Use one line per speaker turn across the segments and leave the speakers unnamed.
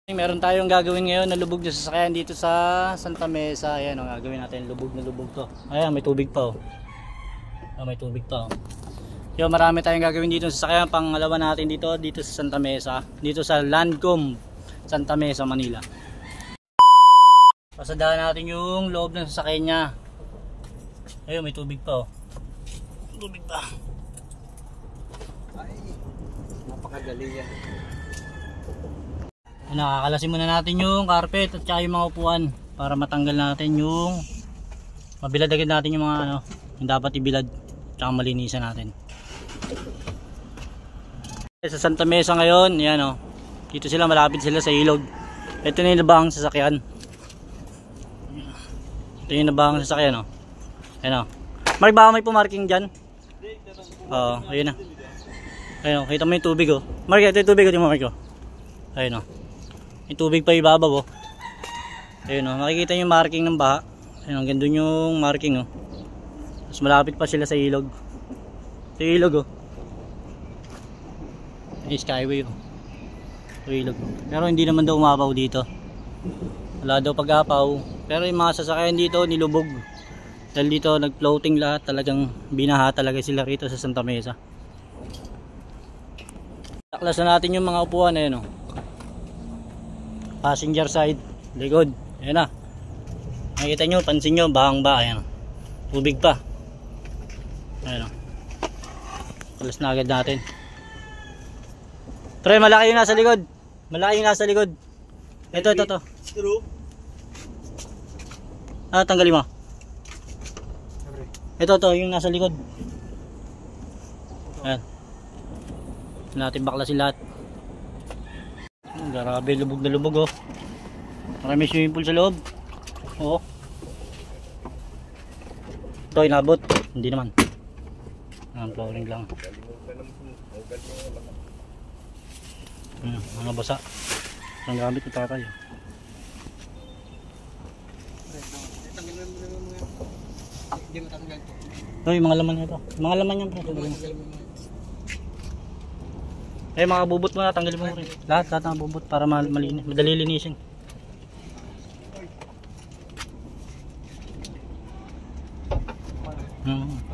Meron tayong gagawin ngayon na lubog na sasakyan dito sa Santa Mesa. Ayan o, gagawin natin lubog na lubog to. Ayan, may tubig pa o. May tubig pa o. Yo, marami tayong gagawin dito sa sasakyan. Pangalawa natin dito sa Santa Mesa. Dito sa Landcom Santa Mesa, Manila. Pasadahan natin yung loob ng sasakyan niya. Ayun, may tubig pa o. Tubig pa.
Ay, napakadali yan.
Nakakalasin muna natin yung carpet at saka yung mga upuan para matanggal natin yung mabilad agad natin yung mga yung dapat ibilad at malinisan natin. Sa Santa Mesa ngayon, yan o, dito sila, malapit sila sa ilog. Ito na yung nabahang sasakyan. Ito yung nabahang sasakyan o. Ayan o. Mark, baka may pumarking dyan? Oo, ayun na. Ayun o, kita mo yung tubig o. Mark, ito yung tubig o, di mo Mark o. Ayun o. May tubig pa ibabaw oh. Ayun oh, makikita yung marking ng baha. Ayun, hanggang doon yung marking oh. Tapos malapit pa sila sa ilog. Sa ilog oh. Ay, skyway oh. Sa ilog. Pero hindi naman daw umapaw dito. Wala daw pag-apaw. Pero yung mga sasakyan dito nilubog. Dahil dito nag-floating lahat. Talagang binaha talaga sila rito sa Santa Mesa. Taklasan natin yung mga upuan ayun oh. Passenger side, likod. Ayan na. Nakita nyo, pansin nyo, bahang ba. Ayan. Tubig pa. Ayan o. Tulas na agad natin. Pre, malaki yung nasa likod. Malaki yung nasa likod. Ito.
Screw.
Tanggalin mo. Ito, yung nasa likod. Ayan. Natin baklasin lahat. Grabe, lubog na lubog oh. Marami swimming pool sa loob. Oo. Ito inabot. Hindi naman. Ang flooring lang. Mga basa. Ang gamit ko tatay.
Hindi matanggal ito.
Ito yung mga laman nito. Mga laman yan. Eh, mga bubot mo na, tanggalin mo rin. Lahat ng bubot para malinis, madali linisin.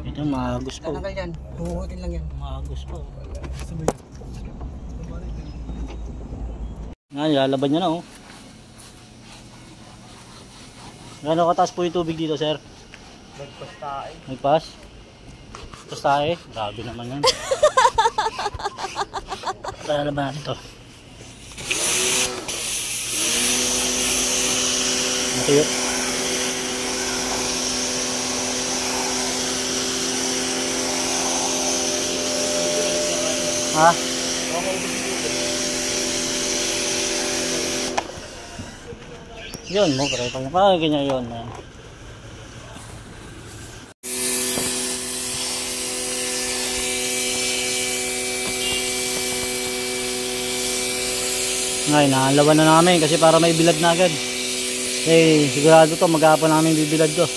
Ito maagos pa.
Tanggal yan, huhugutin lang yan.
Maagos pa. Lalaban niya na oh. Gano'ng kataas po yung tubig dito, sir?
Nagpas tayo.
Nagpas? Nagpas tayo? Grabe naman yan. Lalaban natin ito. Matuyo. Ha? Yun mo, pare ganyan yun. Ngayon, naalawan na namin kasi para may bilad na agad. Eh, sigurado to, maghapon namin bibilad to.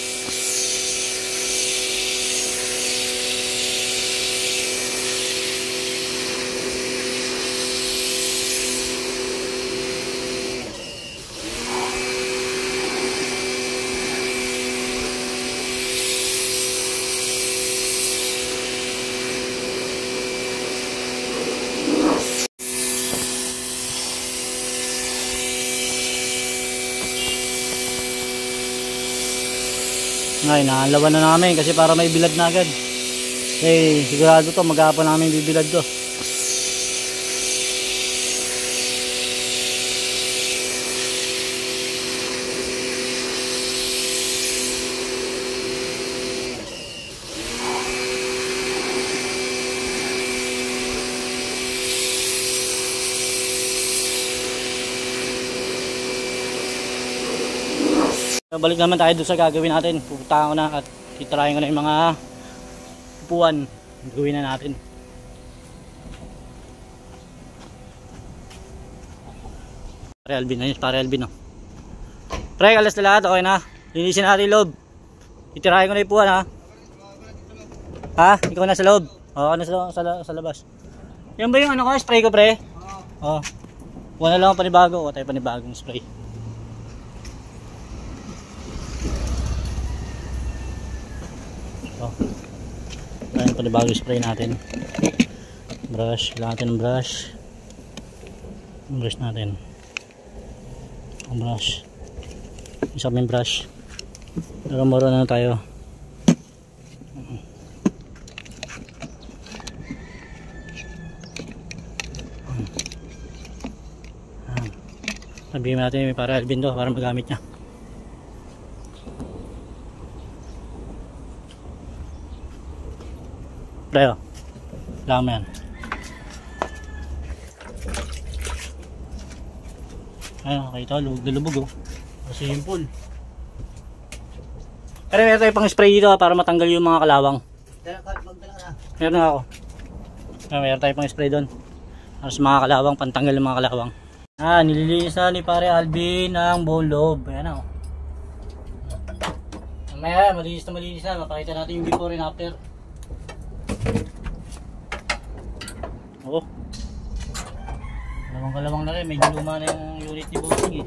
Ngayon, naalawan na namin kasi para may bilad na agad. Eh, sigurado to, maghapon namin bibilad to. Balik naman tayo doon sa gagawin natin. Pupuntahan ko na at titirahin ko na yung mga upuan. Gawin na natin. Pare Alvin, ayos pare Alvin oh. Pre, alas na lahat, okay na. Linisin natin yung loob. Titirahin ko na yung upuan ha. Ha? Ikaw na sa loob. Oo, ano sa labas. Yan ba yung ano ko, spray ko pre? Oo. Kuha na lang ang panibago. Kuha tayo panibagong spray. Oh. Ayan, panibagong spray natin. Brush. Kailangan natin ng brush. Ang brush natin. Ang brush. Isa kaming brush. Nagamaro na tayo. Sabihin natin para Alvin to, para magamit niya. Tayo. Kailangan mo yan. Ayun, nakita, lubog na lubog oh. Simple. Pero meron tayo pang spray dito para matanggal yung mga kalawang. Meron na ako. Meron tayo pang spray doon. Para sa mga kalawang, pantanggal yung mga kalawang. Nililinis na ni pare Alvin ang buong loob. Ayan o. Mamaya, malinis na. Mapakita natin yung before and after. Oo. Kalawang na rin. Medyo luma na yung unit ni Bossing eh.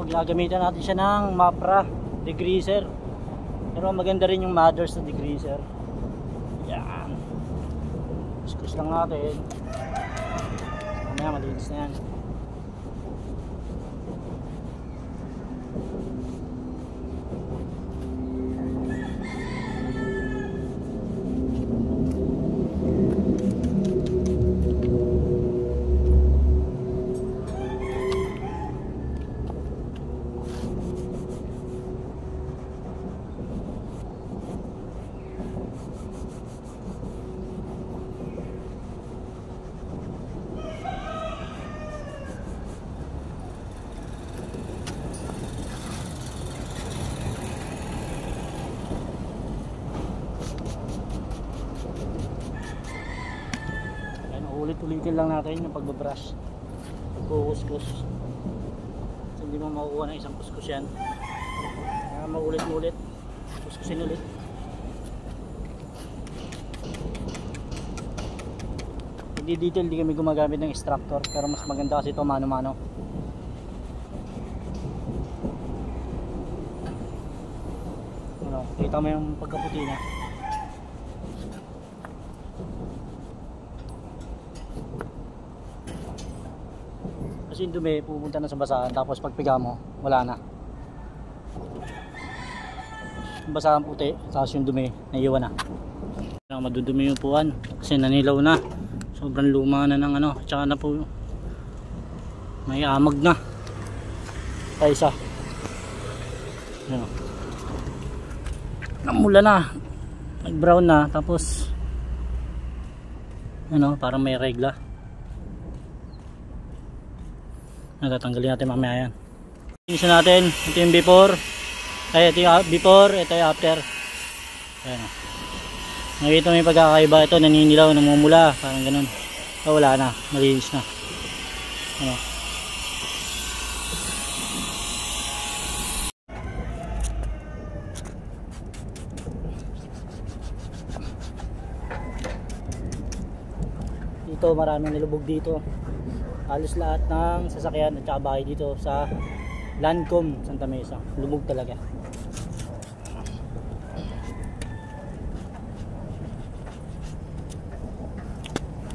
Gagamitan natin siya ng Mapra degreaser, pero maganda rin yung Mothers na degreaser. Yan, kuskus lang natin. Mamaya malinis na yan. Ulit-ulitin lang natin yung pagbabrush, pagkukuskus. So, hindi mo makukuha ng isang kuskus yan. Kaya maulit-ulit, kuskusin ulit. Hindi detail, di kami gumagamit ng extractor, pero mas maganda kasi ito mano-mano. Kita mo yung pagkaputi niya. Kasi yung dumi pupunta na sa basahan, tapos pagpiga mo wala na. Yung basahan puti, tapos yung dumi naiiwan na. Madudumi yung upuan kasi nanilaw na, sobrang luma na ng ano, tsaka na po may amag na kaya isa namula na, nag brown na, tapos ano, parang may regla. Natatanggalin natin mamaya yan. Inisin natin, ito yung before, ay ito yung before, ito yung after. Ayan o. Nakikita mo yung pagkakaiba, ito naninilaw, namumula, parang ganun. So, wala na, malinis na. Ano. Dito maraming nilubog dito. Halos lahat ng sasakyan at saka bahay dito sa Lancome Santa Mesa, lubog talaga.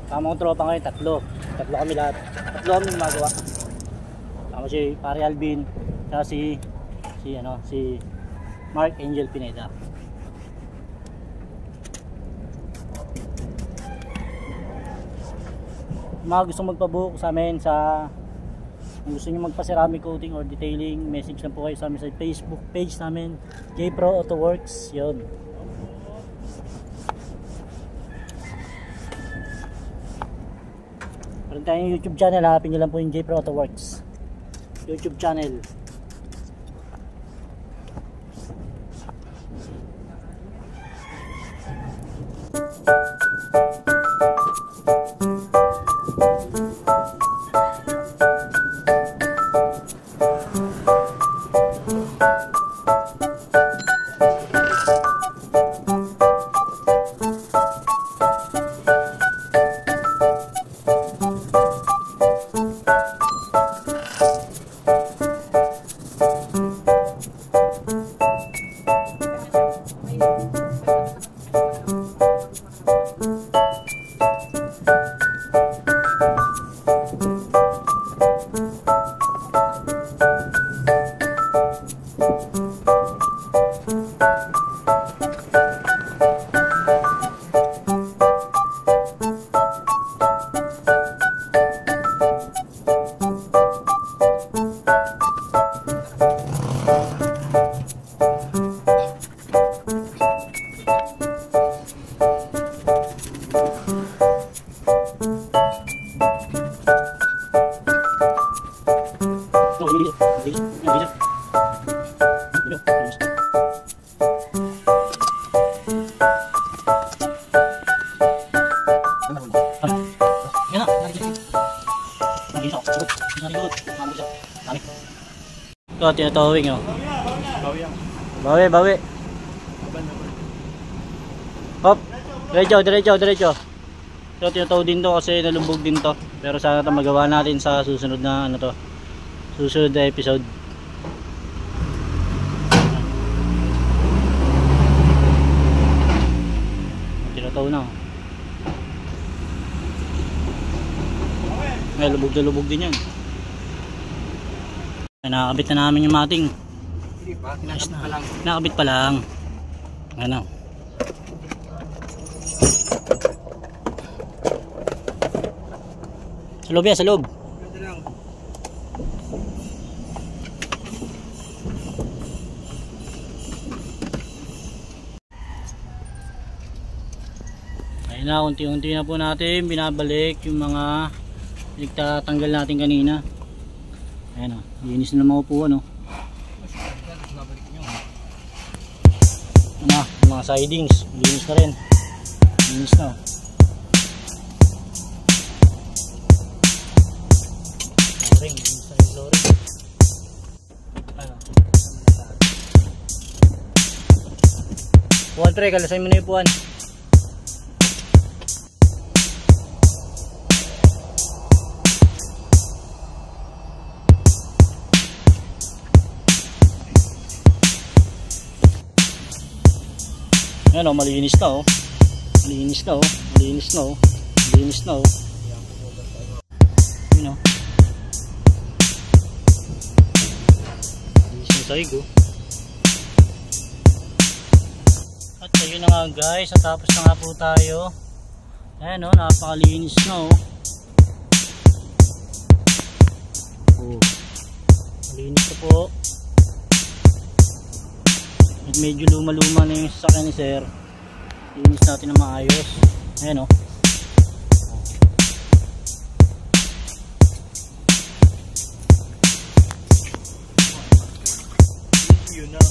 Tama kong tropa ngayon, tatlo kami lahat, tatlo kami gumagawa. Tama si pare Alvin, saka si Mark Angel Pineda. Mga gusto magpabook sa amin, kung gusto nyo magpa-ceramic coating or detailing, message lang po kayo sa amin sa Facebook page namin, J-Pro Auto Works. Yun. Pero Punta yung YouTube channel, hanapin nyo lang po yung J Pro Auto Works YouTube channel. Ito, tinatawing oh. Bawi. Hop, diretso. Ito, tinatawag din to kasi nalubog din to. Pero sana ito magawa natin sa susunod na ano to. Susunod na episode. Tinatawag na oh. Ay, lubog din yan. Nakakabit na namin yung mating.
Hindi pa, kinakabit pa lang.
Nakakabit pa lang. Ano? Sa loob yan, sa loob.
Ganda lang.
Ayun na, unti-unti na po natin binabalik yung mga pinagtatanggal natin kanina. Ayan o, linis na mga upuan o. Ano, yung mga sidings, linis na rin. Linis na o. Flooring, linis na rin flooring. Ano, upuan pre, kalasay mo na yung upuan. Yan o, malinis na o. Malinis na o. Malinis na o. Yun o. Malinis na sahig o. At ayun na nga guys, natapos na nga po tayo. Ayan o, napakalinis na o. Malinis na po. Medyo luma-luma na yung sasakyan ni sir. Linis natin na maayos. Ayan o. Yun na.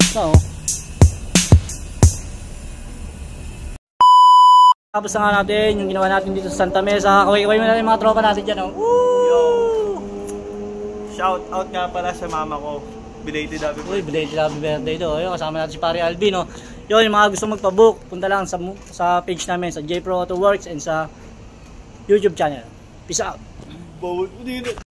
Snow. Tapos na nga natin yung ginawa natin dito sa Santa Mesa. Kaway-kaway mo natin yung mga tropa natin dyan.
Yo! Shout out nga pala sa mama ko. Belated happy birthday.
Uy, belated happy birthday do. Ayun, kasama natin si Pare Alvin. No? Yun, yung mga gusto magpabook, punta lang sa page namin sa J Pro Auto Works and sa YouTube channel. Peace out.
Bawal ko din.